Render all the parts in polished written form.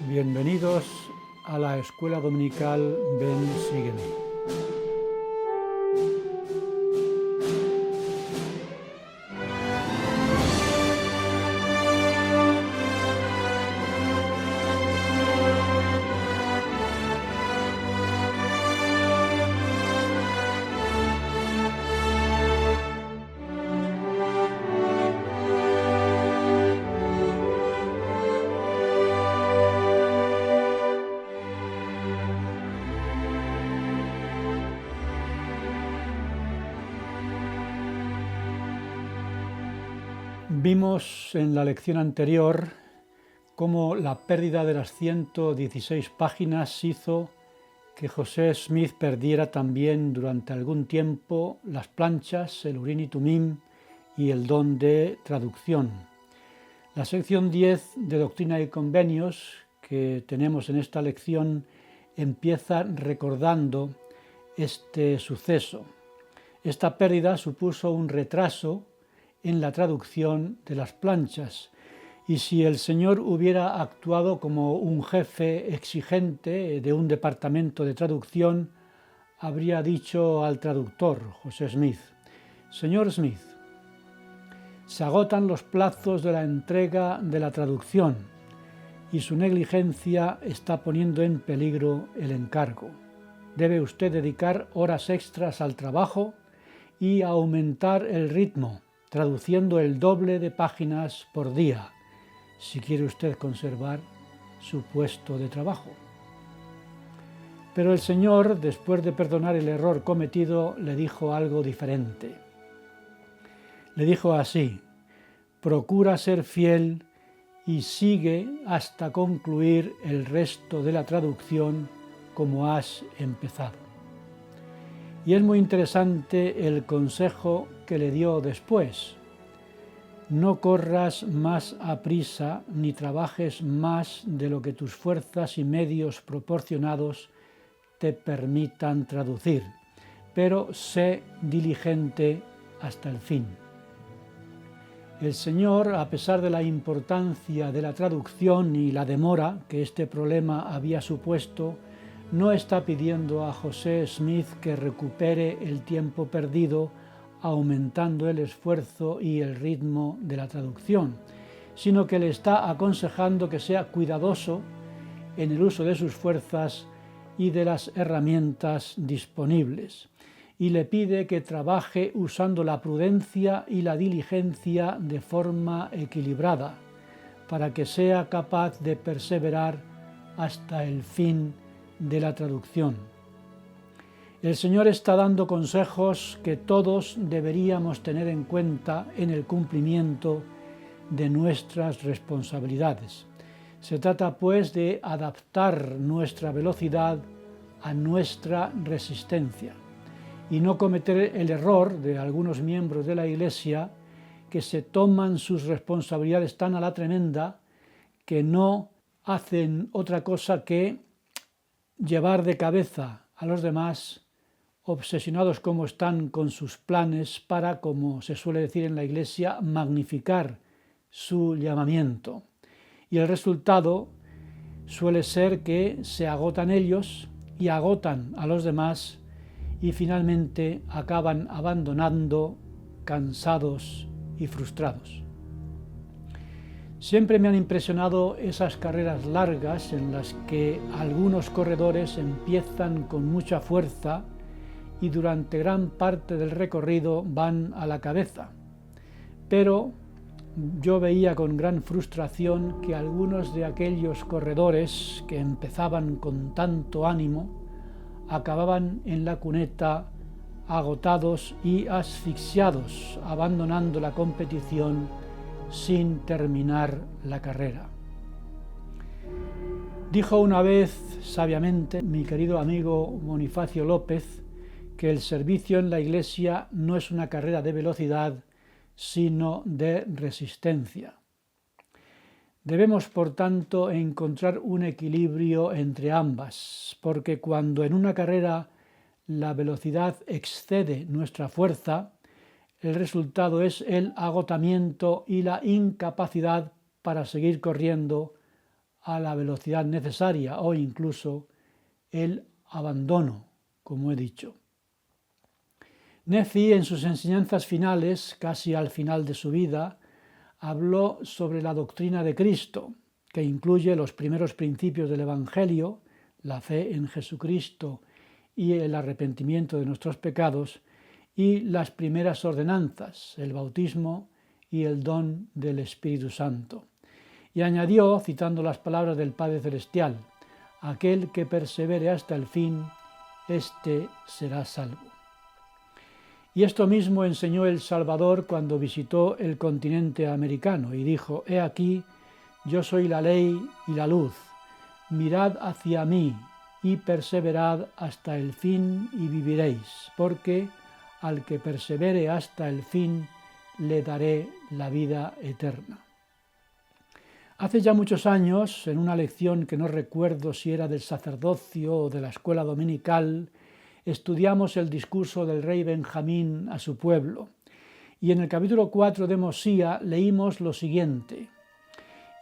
Bienvenidos a la Escuela Dominical Ven, Sígueme. Vimos en la lección anterior cómo la pérdida de las 116 páginas hizo que José Smith perdiera también durante algún tiempo las planchas, el Urim y Tumim y el don de traducción. La sección 10 de Doctrina y Convenios que tenemos en esta lección empieza recordando este suceso. Esta pérdida supuso un retraso en la traducción de las planchas, y si el Señor hubiera actuado como un jefe exigente de un departamento de traducción, habría dicho al traductor, José Smith: «Señor Smith, se agotan los plazos de la entrega de la traducción y su negligencia está poniendo en peligro el encargo. Debe usted dedicar horas extras al trabajo y aumentar el ritmo, traduciendo el doble de páginas por día, si quiere usted conservar su puesto de trabajo». Pero el Señor, después de perdonar el error cometido, le dijo algo diferente. Le dijo así: «Procura ser fiel y sigue hasta concluir el resto de la traducción como has empezado». Y es muy interesante el consejo que le dio después: «No corras más aprisa ni trabajes más de lo que tus fuerzas y medios proporcionados te permitan traducir, pero sé diligente hasta el fin». El Señor, a pesar de la importancia de la traducción y la demora que este problema había supuesto, no está pidiendo a José Smith que recupere el tiempo perdido aumentando el esfuerzo y el ritmo de la traducción, sino que le está aconsejando que sea cuidadoso en el uso de sus fuerzas y de las herramientas disponibles, y le pide que trabaje usando la prudencia y la diligencia de forma equilibrada, para que sea capaz de perseverar hasta el fin de la traducción. El Señor está dando consejos que todos deberíamos tener en cuenta en el cumplimiento de nuestras responsabilidades. Se trata, pues, de adaptar nuestra velocidad a nuestra resistencia y no cometer el error de algunos miembros de la Iglesia que se toman sus responsabilidades tan a la tremenda que no hacen otra cosa que llevar de cabeza a los demás, obsesionados como están con sus planes para, como se suele decir en la Iglesia, magnificar su llamamiento. Y el resultado suele ser que se agotan ellos y agotan a los demás y finalmente acaban abandonando, cansados y frustrados. Siempre me han impresionado esas carreras largas en las que algunos corredores empiezan con mucha fuerza y durante gran parte del recorrido van a la cabeza. Pero yo veía con gran frustración que algunos de aquellos corredores que empezaban con tanto ánimo acababan en la cuneta agotados y asfixiados, abandonando la competición sin terminar la carrera. Dijo una vez sabiamente mi querido amigo Bonifacio López que el servicio en la Iglesia no es una carrera de velocidad, sino de resistencia. Debemos, por tanto, encontrar un equilibrio entre ambas, porque cuando en una carrera la velocidad excede nuestra fuerza, el resultado es el agotamiento y la incapacidad para seguir corriendo a la velocidad necesaria o incluso el abandono, como he dicho. Nefi, en sus enseñanzas finales, casi al final de su vida, habló sobre la doctrina de Cristo, que incluye los primeros principios del Evangelio, la fe en Jesucristo y el arrepentimiento de nuestros pecados, y las primeras ordenanzas, el bautismo y el don del Espíritu Santo. Y añadió, citando las palabras del Padre Celestial, aquel que persevere hasta el fin, éste será salvo. Y esto mismo enseñó el Salvador cuando visitó el continente americano y dijo: «He aquí, yo soy la ley y la luz, mirad hacia mí y perseverad hasta el fin y viviréis, porque al que persevere hasta el fin le daré la vida eterna». Hace ya muchos años, en una lección que no recuerdo si era del sacerdocio o de la escuela dominical, estudiamos el discurso del rey Benjamín a su pueblo. Y en el capítulo 4 de Mosía leímos lo siguiente: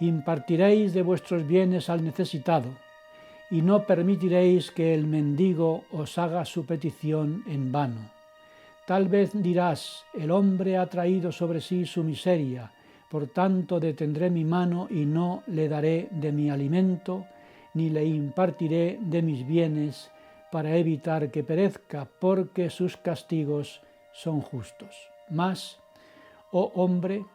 «Impartiréis de vuestros bienes al necesitado, y no permitiréis que el mendigo os haga su petición en vano. Tal vez dirás: el hombre ha traído sobre sí su miseria, por tanto detendré mi mano y no le daré de mi alimento, ni le impartiré de mis bienes, para evitar que perezca, porque sus castigos son justos. Mas, oh hombre,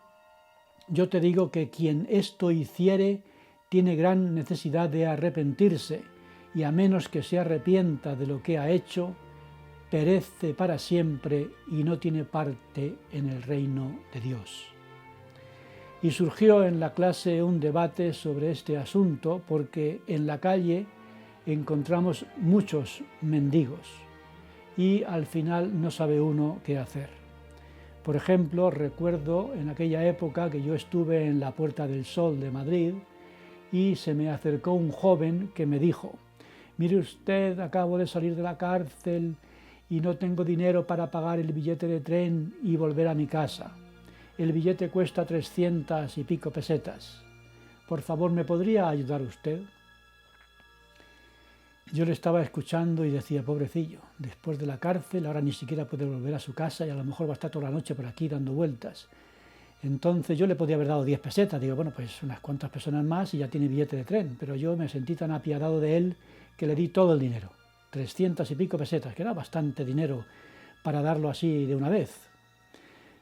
yo te digo que quien esto hiciere tiene gran necesidad de arrepentirse, y a menos que se arrepienta de lo que ha hecho, perece para siempre y no tiene parte en el reino de Dios». Y surgió en la clase un debate sobre este asunto, porque en la calle encontramos muchos mendigos y al final no sabe uno qué hacer. Por ejemplo, recuerdo en aquella época que yo estuve en la Puerta del Sol de Madrid y se me acercó un joven que me dijo: «Mire usted, acabo de salir de la cárcel y no tengo dinero para pagar el billete de tren y volver a mi casa. El billete cuesta 300 y pico pesetas. Por favor, ¿me podría ayudar usted?». Yo le estaba escuchando y decía: pobrecillo, después de la cárcel ahora ni siquiera puede volver a su casa y a lo mejor va a estar toda la noche por aquí dando vueltas. Entonces yo le podía haber dado 10 pesetas, digo, bueno, pues unas cuantas personas más y ya tiene billete de tren, pero yo me sentí tan apiadado de él que le di todo el dinero, 300 y pico pesetas, que era bastante dinero para darlo así de una vez.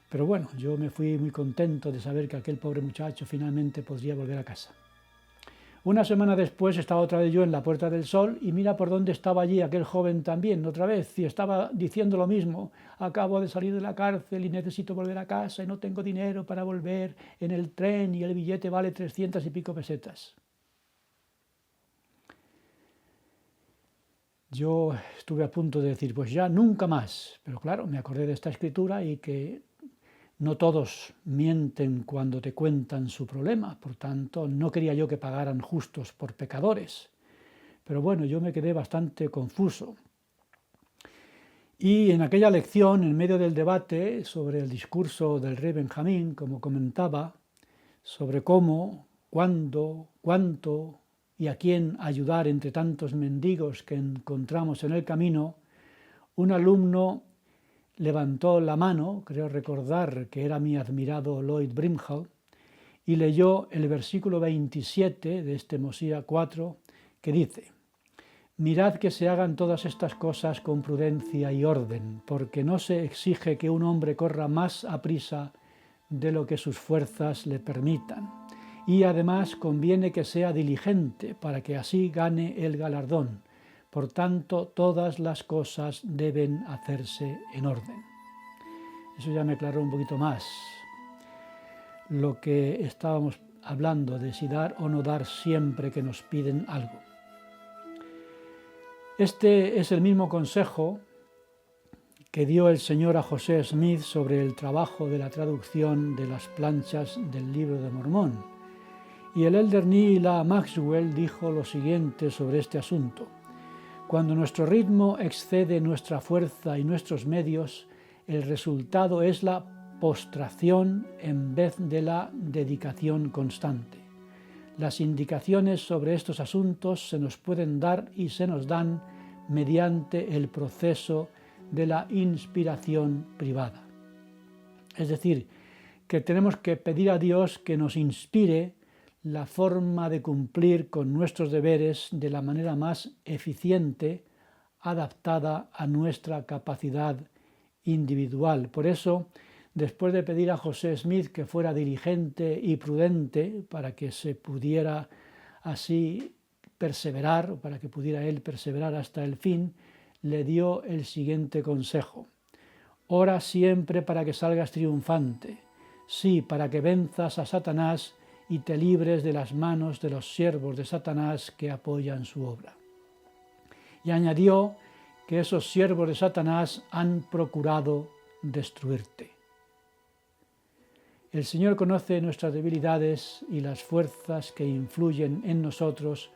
Pero bueno, yo me fui muy contento de saber que aquel pobre muchacho finalmente podría volver a casa. Una semana después estaba otra vez yo en la Puerta del Sol y mira por dónde estaba allí aquel joven también, otra vez, y estaba diciendo lo mismo: acabo de salir de la cárcel y necesito volver a casa y no tengo dinero para volver en el tren y el billete vale 300 y pico pesetas. Yo estuve a punto de decir, pues ya nunca más, pero claro, me acordé de esta escritura y que no todos mienten cuando te cuentan su problema, por tanto no quería yo que pagaran justos por pecadores. Pero bueno, yo me quedé bastante confuso. Y en aquella lección, en medio del debate sobre el discurso del rey Benjamín, como comentaba, sobre cómo, cuándo, cuánto y a quién ayudar entre tantos mendigos que encontramos en el camino, un alumno levantó la mano, creo recordar que era mi admirado Lloyd Brimhall, y leyó el versículo 27 de este Mosía 4, que dice: «Mirad que se hagan todas estas cosas con prudencia y orden, porque no se exige que un hombre corra más aprisa de lo que sus fuerzas le permitan, y además conviene que sea diligente para que así gane el galardón. Por tanto, todas las cosas deben hacerse en orden». Eso ya me aclaró un poquito más lo que estábamos hablando de si dar o no dar siempre que nos piden algo. Este es el mismo consejo que dio el Señor a José Smith sobre el trabajo de la traducción de las planchas del Libro de Mormón. Y el elder Neil A. Maxwell dijo lo siguiente sobre este asunto: «Cuando nuestro ritmo excede nuestra fuerza y nuestros medios, el resultado es la postración en vez de la dedicación constante. Las indicaciones sobre estos asuntos se nos pueden dar y se nos dan mediante el proceso de la inspiración privada. Es decir, que tenemos que pedir a Dios que nos inspire la forma de cumplir con nuestros deberes de la manera más eficiente, adaptada a nuestra capacidad individual. Por eso, después de pedir a José Smith que fuera diligente y prudente para que se pudiera así perseverar, o para que pudiera él perseverar hasta el fin, le dio el siguiente consejo: ora siempre para que salgas triunfante, sí, para que venzas a Satanás y te libres de las manos de los siervos de Satanás que apoyan su obra. Y añadió que esos siervos de Satanás han procurado destruirte. El Señor conoce nuestras debilidades y las fuerzas que influyen en nosotros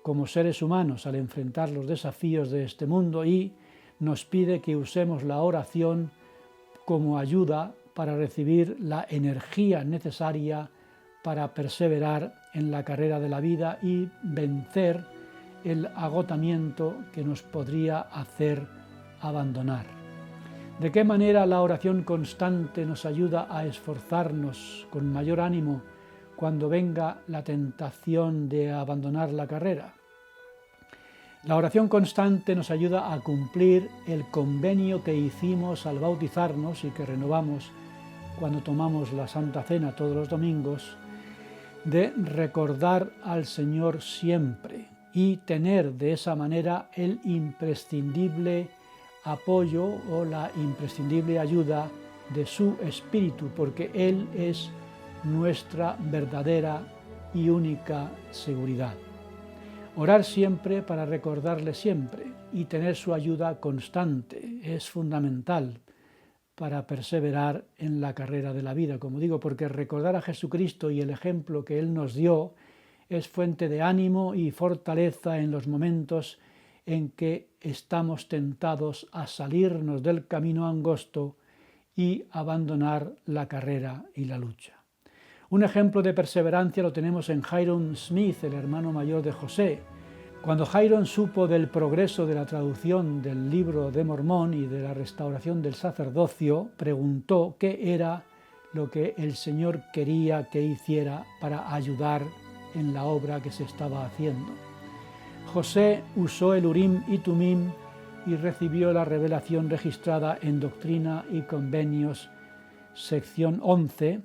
como seres humanos al enfrentar los desafíos de este mundo, y nos pide que usemos la oración como ayuda para recibir la energía necesaria para perseverar en la carrera de la vida y vencer el agotamiento que nos podría hacer abandonar. ¿De qué manera la oración constante nos ayuda a esforzarnos con mayor ánimo cuando venga la tentación de abandonar la carrera? La oración constante nos ayuda a cumplir el convenio que hicimos al bautizarnos y que renovamos cuando tomamos la Santa Cena todos los domingos, de recordar al Señor siempre y tener de esa manera el imprescindible apoyo o la imprescindible ayuda de su Espíritu, porque Él es nuestra verdadera y única seguridad. Orar siempre para recordarle siempre y tener su ayuda constante es fundamental para perseverar en la carrera de la vida, como digo, porque recordar a Jesucristo y el ejemplo que Él nos dio es fuente de ánimo y fortaleza en los momentos en que estamos tentados a salirnos del camino angosto y abandonar la carrera y la lucha. Un ejemplo de perseverancia lo tenemos en Hyrum Smith, el hermano mayor de José. Cuando Hyrum supo del progreso de la traducción del Libro de Mormón y de la restauración del sacerdocio, preguntó qué era lo que el Señor quería que hiciera para ayudar en la obra que se estaba haciendo. José usó el Urim y Tumim y recibió la revelación registrada en Doctrina y Convenios, sección 11,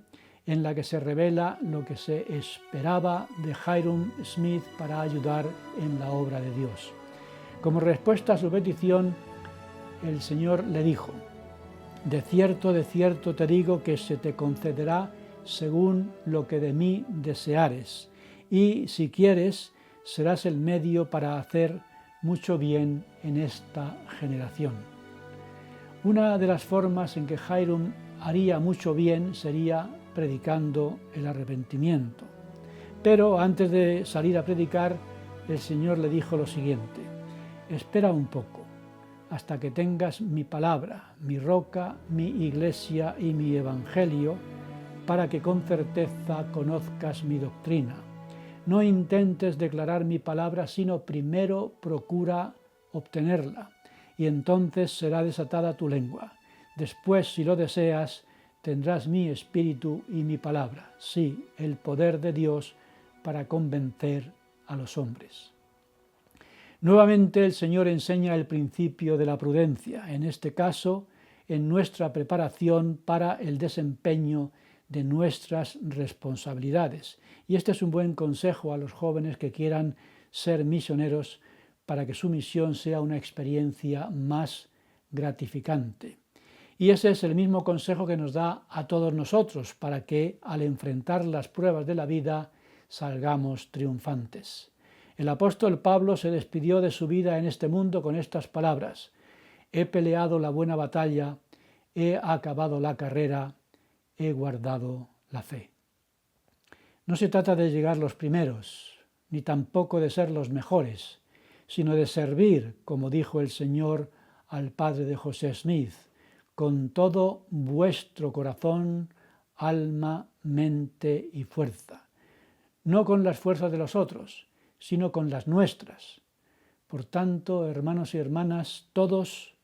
en la que se revela lo que se esperaba de Hyrum Smith para ayudar en la obra de Dios. Como respuesta a su petición, el Señor le dijo: de cierto te digo que se te concederá según lo que de mí deseares, y si quieres, serás el medio para hacer mucho bien en esta generación. Una de las formas en que Hyrum haría mucho bien sería predicando el arrepentimiento. Pero antes de salir a predicar, el Señor le dijo lo siguiente: espera un poco, hasta que tengas mi palabra, mi roca, mi iglesia y mi evangelio, para que con certeza conozcas mi doctrina. No intentes declarar mi palabra, sino primero procura obtenerla, y entonces será desatada tu lengua. Después, si lo deseas, tendrás mi espíritu y mi palabra, sí, el poder de Dios para convencer a los hombres. Nuevamente el Señor enseña el principio de la prudencia, en este caso en nuestra preparación para el desempeño de nuestras responsabilidades. Y este es un buen consejo a los jóvenes que quieran ser misioneros para que su misión sea una experiencia más gratificante. Y ese es el mismo consejo que nos da a todos nosotros para que al enfrentar las pruebas de la vida salgamos triunfantes. El apóstol Pablo se despidió de su vida en este mundo con estas palabras: he peleado la buena batalla, he acabado la carrera, he guardado la fe. No se trata de llegar los primeros, ni tampoco de ser los mejores, sino de servir, como dijo el Señor al padre de José Smith, con todo vuestro corazón, alma, mente y fuerza. no con las fuerzas de los otros, sino con las nuestras. Por tanto, hermanos y hermanas, todos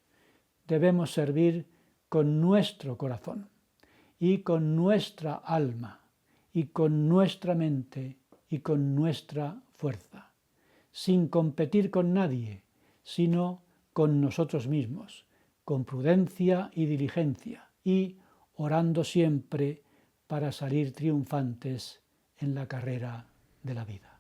debemos servir con nuestro corazón y con nuestra alma y con nuestra mente y con nuestra fuerza, sin competir con nadie, sino con nosotros mismos, con prudencia y diligencia, y orando siempre para salir triunfantes en la carrera de la vida.